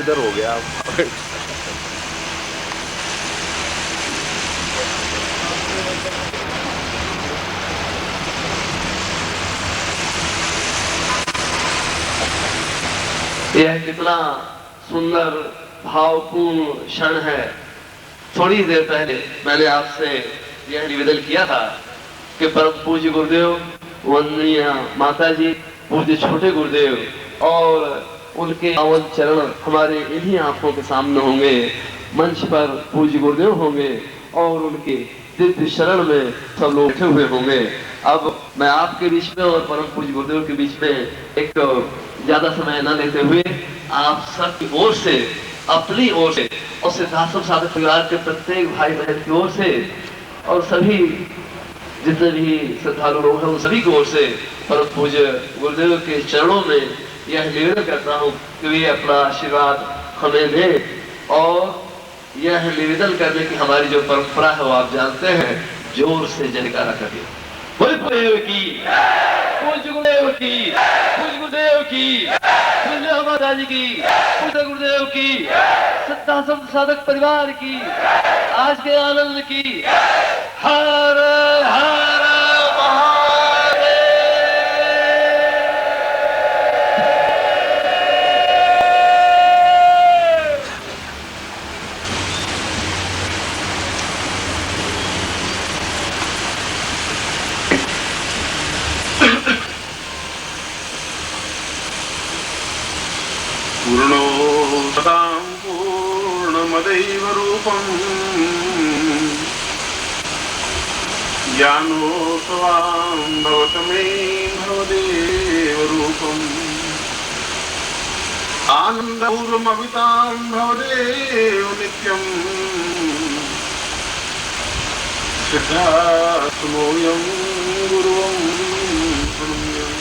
इधर हो गया। यह कितना सुंदर भावपूर्ण क्षण है। थोड़ी देर पहले मैंने आपसे यह निवेदन किया था कि परम पूज्य गुरुदेव, वंदनीय माता जी, पूज्य छोटे गुरुदेव और उनके पावन चरण हमारे इन्हीं आंखों के सामने होंगे। मंच पर पूज्य गुरुदेव होंगे और उनके दिव्य शरण में सब लोग बैठे हुए होंगे। अब मैं आपके बीच में और परम पूज्य गुरुदेव के बीच में एक ज्यादा समय न लेते हुए आप सबकी ओर से, अपनी ओर से और सिद्धाश्रम साधक परिवार के प्रत्येक भाई बहन की ओर से और सभी जितने भी श्रद्धालु लोग हैं उन सभी की ओर से परम पूज्य गुरुदेव के चरणों में यह निवेदन करता हूँ कि वे अपना आशीर्वाद हमें दें। और यह निवेदन करने की हमारी जो परंपरा है वो आप जानते हैं, जोर से जयकारा करिए। बोल गुरुदेव की, पूज्य गुरुदेव की, पूज्य गुरुदेव की, पूज्य माता जी की, पूज्य गुरुदेव की, सिद्धाश्रम साधक परिवार की, आज के आनंद की। हर हर पूर्णो सदां पूर्णमदैव रूपम् ज्ञानोत्सवां भवतमे भवदेव रूपम् आनन्दपूर्वमवितां भवदेव नित्यम् सिद्धार्थमोऽयं गुरुवं प्रणम्यम्।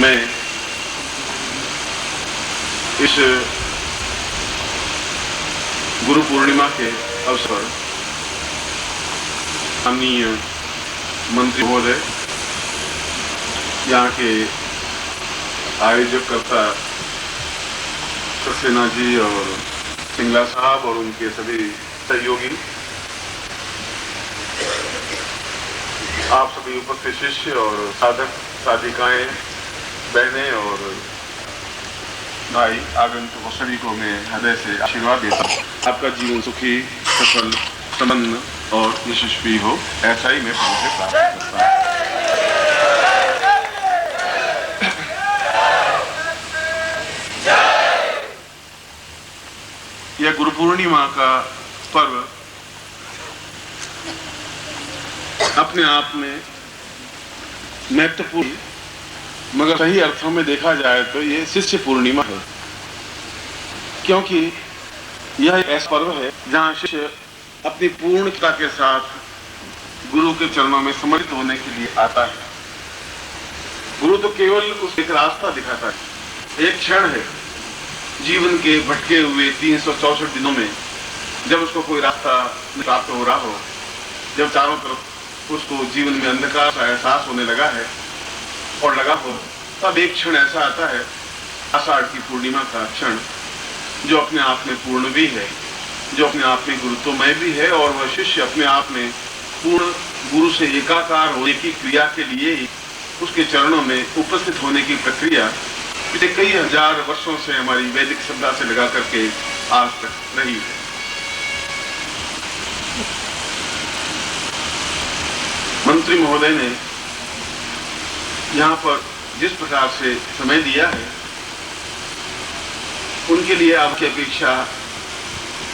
मैं इस गुरु पूर्णिमा के अवसर माननीय मंत्री महोदय, यहाँ के आयोजक कर्ता सक्सेना जी और सिंगला साहब और उनके सभी सहयोगी, आप सभी उपस्थित शिष्य और साधक साधिकाएं, बहनें और भाई आगंतुक और सभी को मैं हृदय से आशीर्वाद देता हूँ। आपका जीवन सुखी, सफल, संपन्न और यशस्वी हो, ऐसा ही मैं प्रभु से प्रार्थना करता हूँ। यह गुरु पूर्णिमा का पर्व अपने आप में महत्वपूर्ण, मगर सही अर्थों में देखा जाए तो ये शिष्य पूर्णिमा है, क्योंकि यह एक ऐसा पर्व है जहाँ शिष्य अपनी पूर्णता के साथ गुरु के चरणों में समर्पित होने के लिए आता है। गुरु तो केवल उस एक रास्ता दिखाता है, एक क्षण है जीवन के भटके हुए 364 दिनों में, जब उसको कोई रास्ता प्राप्त हो रहा हो, जब चारों तरफ उसको जीवन में अंधकार का एहसास होने लगा है और लगा हो, तब एक क्षण ऐसा आता है, आषाढ़ की पूर्णिमा का क्षण, जो अपने आप में पूर्ण भी है, जो अपने आप में गुरुत्वमय भी है, और वह शिष्य अपने आप में पूर्ण गुरु से एकाकार होने की क्रिया के लिए ही उसके चरणों में उपस्थित होने की प्रक्रिया पिछले कई हजार वर्षों से हमारी वैदिक सभ्यता से लगा करके आज तक रही है। मंत्री महोदय ने यहाँ पर जिस प्रकार से समय दिया है, उनके लिए आपकी अपेक्षा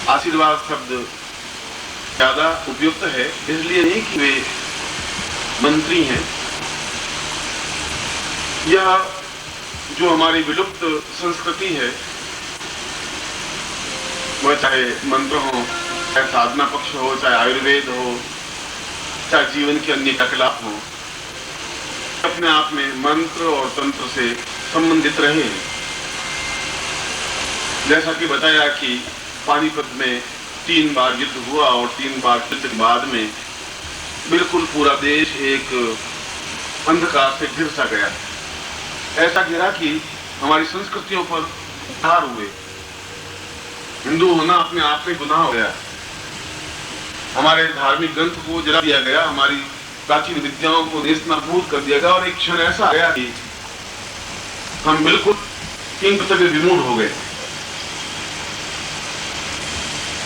आशीर्वाद शब्द ज्यादा उपयुक्त है, इसलिए नहीं कि वे मंत्री हैं। यह जो हमारी विलुप्त संस्कृति है, वह चाहे मंत्र हो, चाहे साधना पक्ष हो, चाहे आयुर्वेद हो, चाहे जीवन के अन्य क्रियाकलाप हो, अपने आप में मंत्र और तंत्र से संबंधित रहे हैं। जैसा कि बताया कि पानीपत में 3 बार युद्ध हुआ और 3 बार युद्ध के बाद में बिल्कुल पूरा देश एक अंधकार से घिर सा गया। ऐसा गिरा कि हमारी संस्कृतियों पर धार हुए। हिंदू होना अपने आप में गुनाह हो गया। हमारे धार्मिक ग्रंथ को जला दिया गया, हमारी प्राचीन विद्याओं को नेस्तनाबूद कर दिया गया और एक क्षण ऐसा आया कि हम बिल्कुल किंग से विमूढ़ हो गए।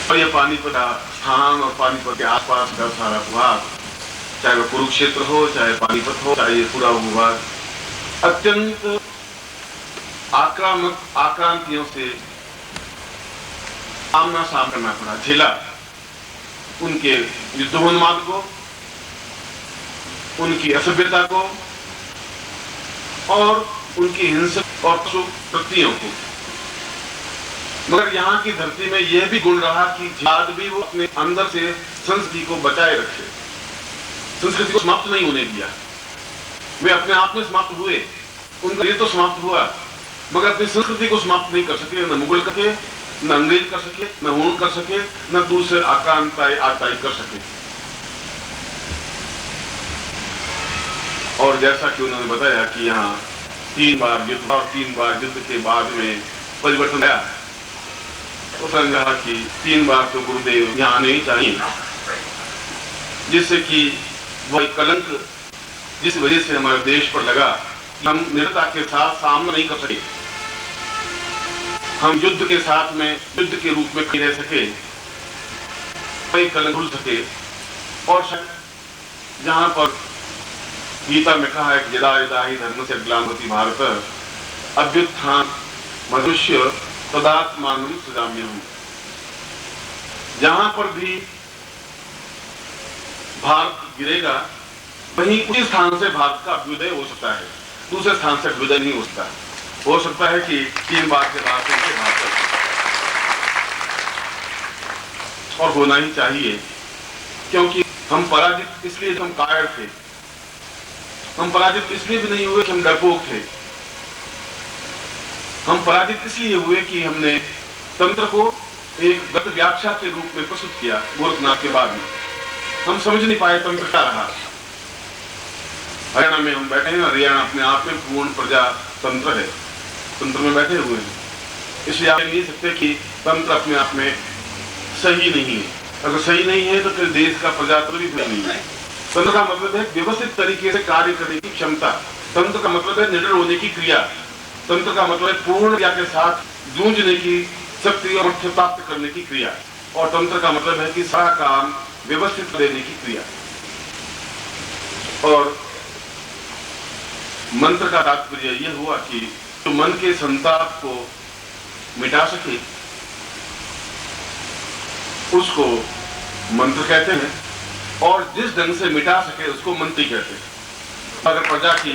और यह पानीपत का स्थान और पानीपत के आसपास का सारा भूभाग, चाहे वह कुरुक्षेत्र हो, चाहे पानीपत हो, चाहे ये पूरा भूभाग, अत्यंत आक्रामक आक्रांतियों से सामना करना पड़ा, झेला। उनके युद्धोन्माद को, उनकी असभ्यता को और उनकी हिंसक और प्रवृत्तियों को। मगर यहाँ की धरती में यह भी गुण रहा कि जिहाद भी वो अपने अंदर से संस्कृति को बचाए रखे, संस्कृति को समाप्त नहीं होने दिया। वे अपने आप में समाप्त हुए, उनका ये तो समाप्त हुआ, मगर अपनी संस्कृति को समाप्त नहीं कर सके। न मुगल कर सके, न अंग्रेज कर सके, न हुन कर सके, न दूसरे आक्रांताई आताई कर सके। और जैसा कि उन्होंने बताया कि यहाँ 3 बार युद्ध और 3 बार युद्ध के बाद में परिवर्तन आया, तो समझा कि 3 बार तो गुरुदेव यहाँ आने ही चाहिए, जिससे कि वह कलंक जिस वजह से हमारे देश पर लगा, हम निर्दयता के साथ सामना नहीं कर सके, हम युद्ध के साथ में युद्ध के रूप में खड़े रह सके, वही कलंक भूल सके। और शायद जहां पर गीता में कहा है कि यदा यदा ही धर्म से ग्लानिर्भवति भारत अभ्युत्थान मनुष्य तदात्मानं सृजाम्यहम्। जहां पर भी भारत गिरेगा, वहीं उसी स्थान से भारत का अभ्युदय हो सकता है, दूसरे स्थान से अभ्युदय नहीं हो सकता। हो सकता है कि 3 बार के बाद से भारत, और होना ही चाहिए, क्योंकि हम पराजित इसलिए हम कायर थे, हम पराजित इसलिए भी नहीं हुए कि हम डरपोक थे, हम पराजित इसलिए हुए कि हमने तंत्र को एक गत व्याख्या के रूप में प्रस्तुत किया। गोरखनाथ के बाद में हम समझ नहीं पाए तंत्र क्या रहा। हरियाणा में हम बैठे हैं, हरियाणा अपने आप में पूर्ण प्रजा तंत्र है, तंत्र में बैठे हुए हैं, इसलिए आप नहीं सकते कि तंत्र अपने आप में सही नहीं है। अगर सही नहीं है तो फिर देश का प्रजातंत्र भी नहीं है। तंत्र का मतलब है व्यवस्थित तरीके से कार्य करने की क्षमता, तंत्र का मतलब है निडर होने की क्रिया, तंत्र का मतलब है पूर्ण क्रिया के साथ जूझने की शक्ति और प्राप्त करने की क्रिया, और तंत्र का मतलब है कि सारा काम व्यवस्थित देने की क्रिया। और मंत्र का तात्पर्य यह हुआ कि जो मन के संताप को मिटा सके उसको मंत्र कहते हैं, और जिस ढंग से मिटा सके उसको मंत्री कहते हैं। अगर प्रजा की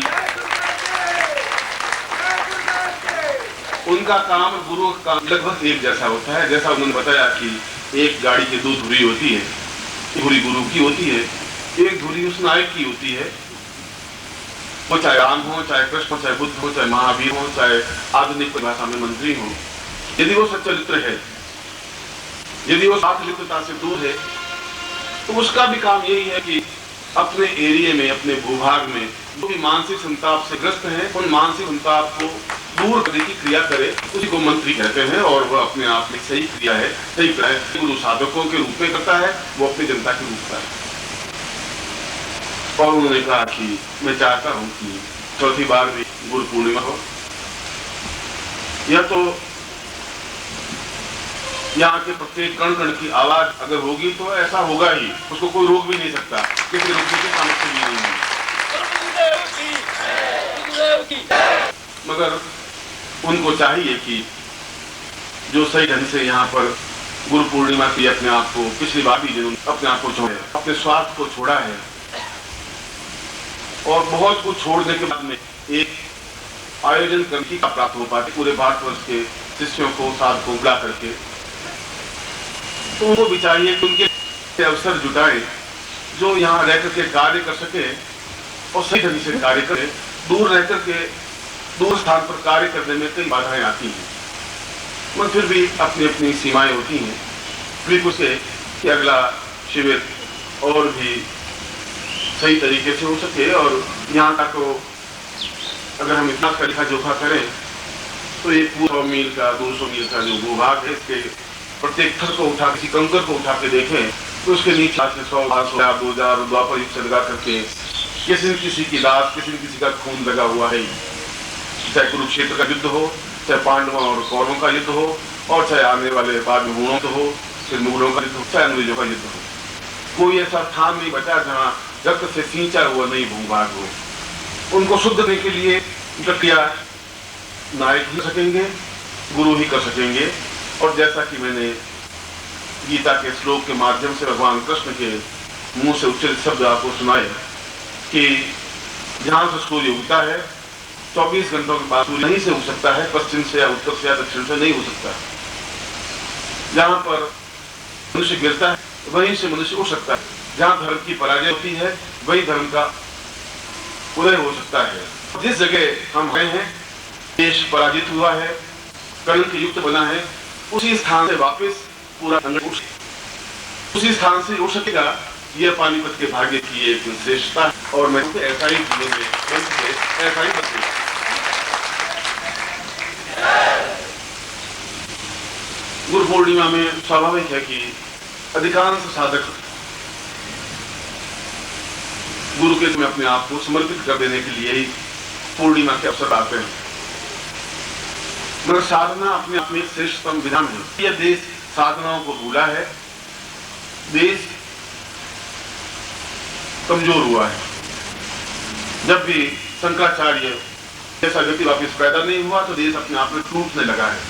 उनका काम और गुरु का काम लगभग एक जैसा होता है। जैसा उन्होंने बताया कि एक गाड़ी की 2 धुरी होती है, धुरी गुरु की होती है, एक धुरी उस नायक की होती है, वो चाहे राम हो, चाहे कृष्ण हो, चाहे बुद्ध हो, चाहे महावीर हो, चाहे आधुनिक भाषा में मंत्री हो। यदि वो सच्चरित्र है, यदि वो सात्विकता से दूर है, तो उसका भी काम यही है कि अपने एरिया में, अपने भूभाग में जो भी मानसिक संताप से ग्रस्त है, उन मानसिक संताप को दूर करने की क्रिया करे, उसी को मंत्री कहते हैं। और वह अपने आप में सही क्रिया है, सही क्रिया है, गुरु साधकों के रूप में करता है, वो अपनी जनता के रूप में। और उन्होंने कहा कि मैं चाहता हूं कि चौथी बार भी गुरु पूर्णिमा हो। यह तो यहाँ के प्रत्येक कण कण की आवाज अगर होगी तो ऐसा होगा ही, उसको कोई रोक भी नहीं सकता, किसी रोकने की सामर्थ्य भी नहीं है। मगर उनको चाहिए कि जो सही ढंग से यहाँ पर गुरु पूर्णिमा की अपने आप को, पिछली बार भी जिन्होंने अपने आप को छोड़े, अपने स्वार्थ को छोड़ा है, और बहुत कुछ छोड़ने के बाद में एक आयोजन करने का प्राप्त हो पाते पूरे भारतवर्ष के शिष्यों को, साथ को बुला करके, तो उनको भी चाहिए कि उनके अवसर जुटाए जो यहाँ रह करके कार्य कर सके और सही ढंग से कार्य करे। दूर रह करके दूर स्थान पर कार्य करने में कई बाधाएं आती हैं, मगर फिर भी अपनी अपनी सीमाएं होती हैं। फिर उसे कि अगला शिविर और भी सही तरीके से हो सके, और यहाँ का तो अगर हम इतिहास का लेखा जोखा करें तो ये पूरा 100 मील का 200 मील का जो भूभाग है, इसके प्रत्येक थर को उठा, किसी कंकर को उठा के देखें तो उसके नीचे 100, 500, 2000 द्वापर युग से लगा करके किसी न किसी की लाश, किसी न किसी का खून लगा हुआ है। चाहे कुरुक्षेत्र का युद्ध हो, चाहे पांडवों और कौरवों का युद्ध हो, और चाहे आने वाले बाद में गुणों का हो, फिर मुगलों का युद्ध हो, चाहे अंग्रेजों का युद्ध हो, कोई ऐसा स्थान नहीं बचा जहाँ रक्त से सींचा हुआ नहीं भूभाग हो। उनको शुद्ध करने के लिए प्रक्रिया नायक ही सकेंगे, गुरु ही कर सकेंगे। और जैसा कि मैंने गीता के श्लोक के माध्यम से भगवान कृष्ण के मुंह से उच्चरित शब्द आपको सुनाए कि जहां से सूर्य उगता है 24 घंटों के बाद सूर्य नहीं से उग सकता है, पश्चिम से या उत्तर से या दक्षिण से नहीं हो सकता। जहां पर मनुष्य गिरता है वहीं से मनुष्य उठ सकता है। जहां धर्म की पराजय होती है वही धर्म का उदय हो सकता है। जिस जगह हम गए हैं, देश पराजित हुआ है, कलंक युक्त बना है, उसी स्थान से वापस पूरा संगठन उसी स्थान से उठ सकेगा। यह पानीपत के भाग्य की एक विशेषता है और मैं ऐसा ही जीवन में ऐसा ही बचे। गुरु पूर्णिमा में स्वाभाविक है कि अधिकांश साधक गुरु के में अपने आप को समर्पित कर देने के लिए ही पूर्णिमा के अवसर आते हैं। मगर साधना अपने आप में श्रेष्ठतम विधान है। यह देश साधनाओं को भूला है, देश कमजोर हुआ है। जब भी शंकराचार्य जैसा व्यक्ति वापिस पैदा नहीं हुआ तो देश अपने आप में टूटने लगा है।